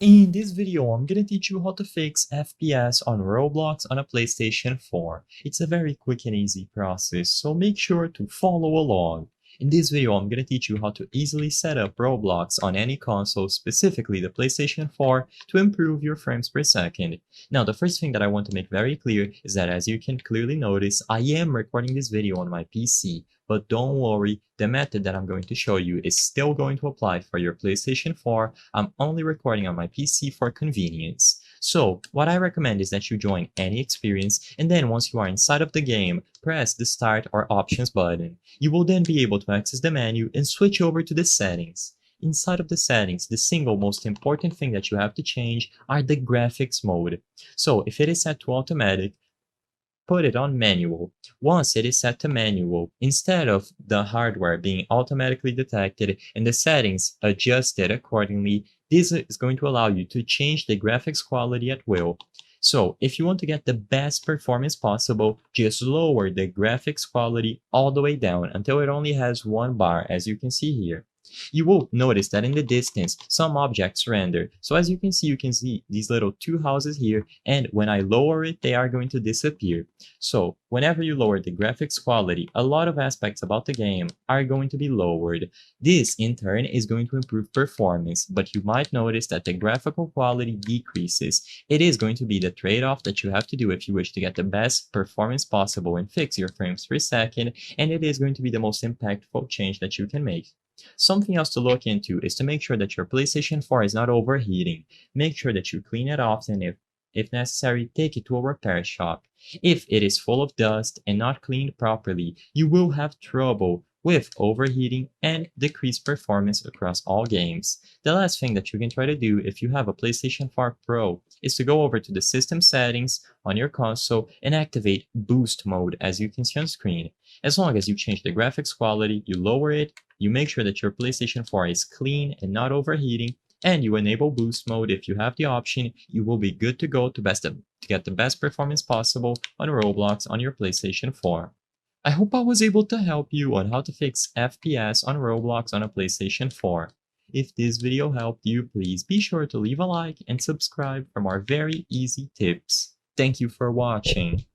In this video, I'm gonna teach you how to fix FPS on Roblox on a PlayStation 4. It's a very quick and easy process, so make sure to follow along. In this video, I'm gonna teach you how to easily set up Roblox on any console, specifically the PlayStation 4, to improve your frames per second. Now, the first thing that I want to make very clear is that, as you can clearly notice, I am recording this video on my PC. But don't worry, the method that I'm going to show you is still going to apply for your PlayStation 4. I'm only recording on my PC for convenience. So what I recommend is that you join any experience, and then once you are inside of the game, press the Start or Options button. You will then be able to access the menu and switch over to the settings. Inside of the settings, the single most important thing that you have to change are the graphics mode. So if it is set to automatic, put it on manual. Once it is set to manual, instead of the hardware being automatically detected and the settings adjusted accordingly, this is going to allow you to change the graphics quality at will. So if you want to get the best performance possible, just lower the graphics quality all the way down until it only has one bar, as you can see here. You will notice that in the distance, some objects render. So as you can see these little two houses here, and when I lower it, they are going to disappear. So whenever you lower the graphics quality, a lot of aspects about the game are going to be lowered. This in turn is going to improve performance, but you might notice that the graphical quality decreases. It is going to be the trade-off that you have to do if you wish to get the best performance possible and fix your frames per second, and it is going to be the most impactful change that you can make. Something else to look into is to make sure that your PlayStation 4 is not overheating. Make sure that you clean it often. If necessary, take it to a repair shop. If it is full of dust and not cleaned properly, you will have trouble with overheating and decreased performance across all games. The last thing that you can try to do if you have a PlayStation 4 Pro is to go over to the system settings on your console and activate boost mode, as you can see on screen. As long as you change the graphics quality, you lower it, you make sure that your PlayStation 4 is clean and not overheating, and you enable boost mode if you have the option, you will be good to go to get the best performance possible on Roblox on your PlayStation 4. I hope I was able to help you on how to fix FPS on Roblox on a PlayStation 4. If this video helped you, please be sure to leave a like and subscribe for more very easy tips. Thank you for watching.